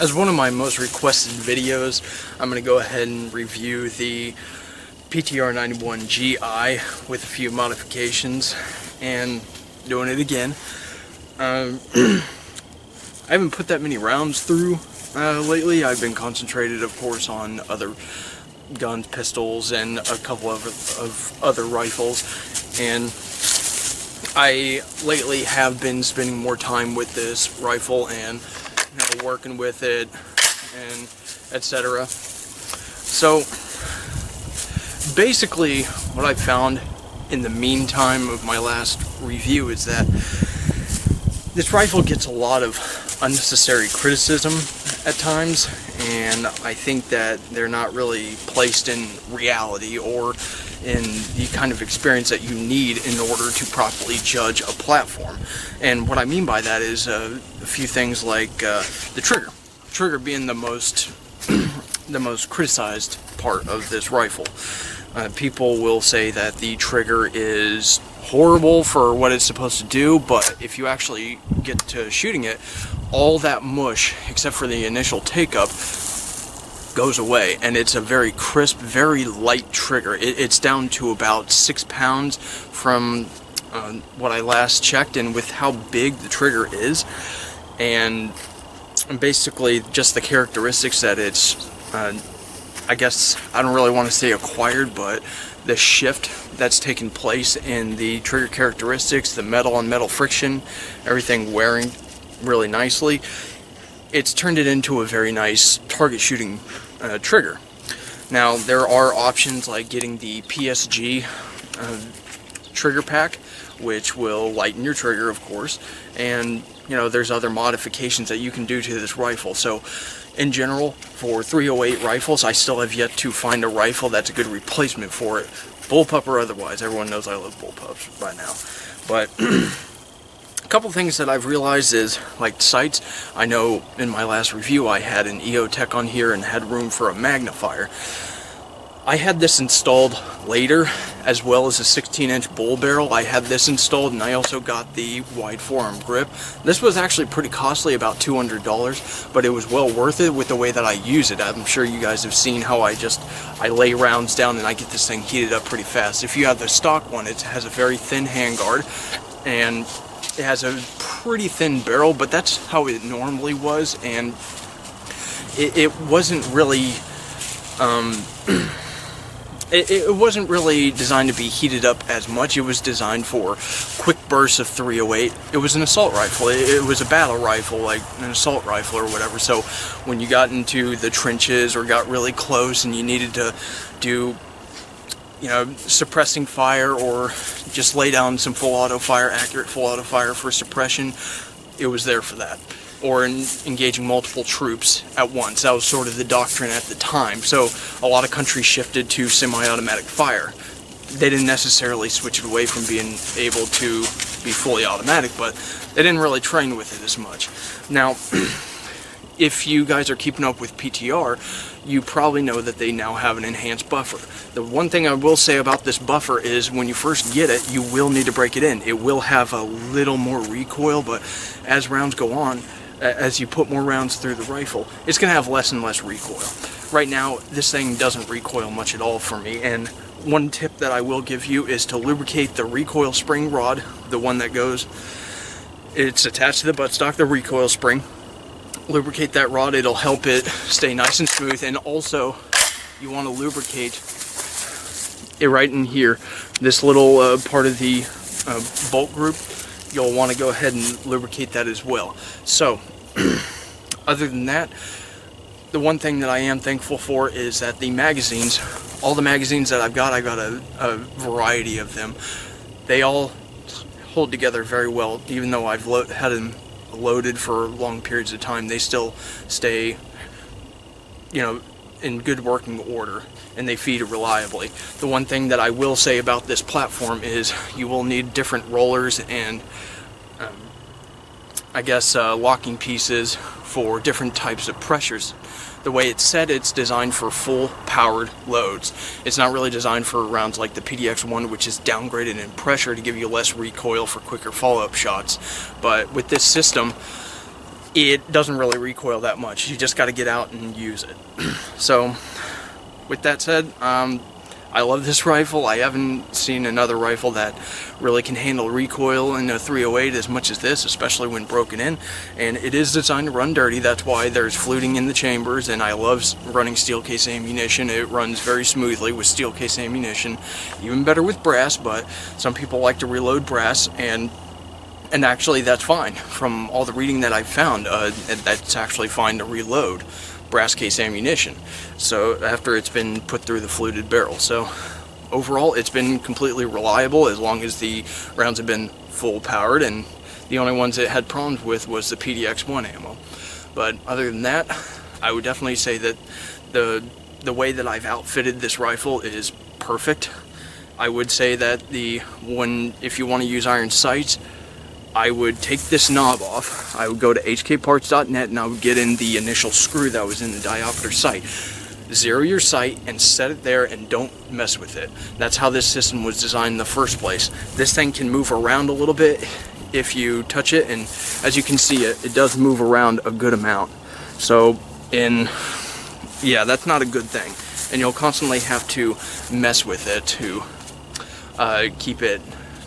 As one of my most requested videos, I'm going to go ahead and review the PTR91 GI with a few modifications, and doing it again. I haven't put that many rounds through lately. I've been concentrated, of course, on other guns, pistols, and a couple of other rifles, and I lately have been spending more time with this rifle and working with it and etc. So basically what I found in the meantime of my last review is that this rifle gets a lot of unnecessary criticism at times, and I think that they're not really placed in reality or in the kind of experience that you need in order to properly judge a platform. And what I mean by that is a few things like the trigger being the most the most criticized part of this rifle. People will say that the trigger is horrible for what it's supposed to do, but if you actually get to shooting it, all that mush, except for the initial take-up, goes away, and it's a very crisp, very light trigger. It's down to about 6 pounds from what I last checked, and with how big the trigger is, and basically just the characteristics that it's, I guess I don't really want to say acquired, but the shift that's taken place in the trigger characteristics, the metal on metal friction, everything wearing really nicely, it's turned it into a very nice target shooting trigger. Now there are options like getting the PSG trigger pack, which will lighten your trigger, of course, and you know, there's other modifications that you can do to this rifle. So in general, for 308 rifles, I still have yet to find a rifle that's a good replacement for it, bullpup or otherwise. Everyone knows I love bullpups by now, but a couple things that I've realized is, like sights. I know in my last review I had an EOTech on here and had room for a magnifier. I had this installed later, as well as a 16-inch bull barrel. I had this installed, and I also got the wide forearm grip. This was actually pretty costly, about $200, but it was well worth it with the way that I use it. I'm sure you guys have seen how I lay rounds down and I get this thing heated up pretty fast. If you have the stock one, it has a very thin handguard, and it has a pretty thin barrel, but that's how it normally was, and it wasn't really it wasn't really designed to be heated up as much. It was designed for quick bursts of 308. It was an assault rifle. It was a battle rifle, like an assault rifle or whatever. So when you got into the trenches or got really close and you needed to do, you know, suppressing fire or just lay down some full auto fire, accurate full auto fire for suppression, it was there for that. Or engaging multiple troops at once. That was sort of the doctrine at the time. So a lot of countries shifted to semi-automatic fire. They didn't necessarily switch it away from being able to be fully automatic, but they didn't really train with it as much. Now, if you guys are keeping up with PTR, you probably know that they now have an enhanced buffer. The one thing I will say about this buffer is when you first get it, you will need to break it in. It will have a little more recoil, but as rounds go on, as you put more rounds through the rifle, it's going to have less and less recoil. Right now, this thing doesn't recoil much at all for me, and one tip that I will give you is to lubricate the recoil spring rod, the one that goes, it's attached to the buttstock, the recoil spring. Lubricate that rod, it'll help it stay nice and smooth, and also you want to lubricate it right in here, this little part of the bolt group. You'll want to go ahead and lubricate that as well. So other than that, the one thing that I am thankful for is that the magazines, all the magazines that I got a variety of them. They all hold together very well. Even though I've had them loaded for long periods of time, they still stay, you know, in good working order, and they feed reliably. The one thing that I will say about this platform is you will need different rollers and I guess locking pieces for different types of pressures. The way it's set, it's designed for full powered loads. It's not really designed for rounds like the PTR91, which is downgraded in pressure to give you less recoil for quicker follow-up shots. But with this system, it doesn't really recoil that much. You just got to get out and use it. So with that said, I love this rifle. I haven't seen another rifle that really can handle recoil in a 308 as much as this, especially when broken in. And it is designed to run dirty. That's why there's fluting in the chambers, and I love running steel case ammunition. It runs very smoothly with steel case ammunition, even better with brass, but some people like to reload brass, and actually that's fine. From all the reading that I've found, that's actually fine to reload brass case ammunition, so after it's been put through the fluted barrel. So overall it's been completely reliable as long as the rounds have been full powered, and the only ones it had problems with was the PTX1 ammo. But other than that, I would definitely say that the way that I've outfitted this rifle is perfect. I would say that if you want to use iron sights, I would take this knob off. I would go to hkparts.net and I would get in the initial screw that was in the diopter sight. Zero your sight and set it there and don't mess with it. That's how this system was designed in the first place. This thing can move around a little bit if you touch it, and as you can see, it does move around a good amount. So yeah, that's not a good thing. And you'll constantly have to mess with it to keep it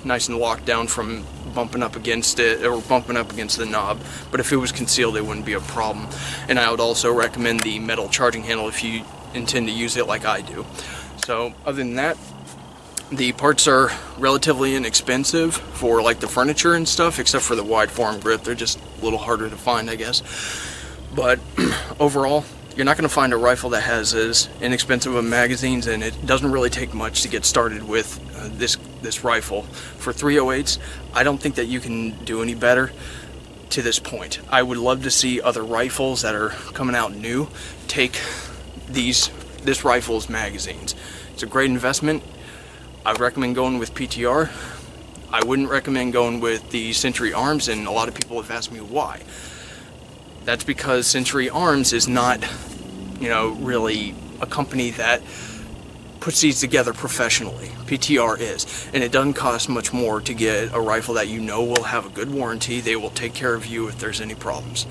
nice and locked down from bumping up against it or bumping up against the knob. But if it was concealed, it wouldn't be a problem. And I would also recommend the metal charging handle if you intend to use it like I do. So other than that, the parts are relatively inexpensive for like the furniture and stuff, except for the wide form grip. They're just a little harder to find, I guess. But overall, you're not going to find a rifle that has as inexpensive of magazines, and it doesn't really take much to get started with this rifle. For 308s, I don't think that you can do any better to this point. I would love to see other rifles that are coming out new take this rifle's magazines. It's a great investment. I recommend going with PTR. I wouldn't recommend going with the Century Arms, and a lot of people have asked me why. That's because Century Arms is not, really a company that puts these together professionally. PTR is, and it doesn't cost much more to get a rifle that will have a good warranty. They will take care of you if there's any problems.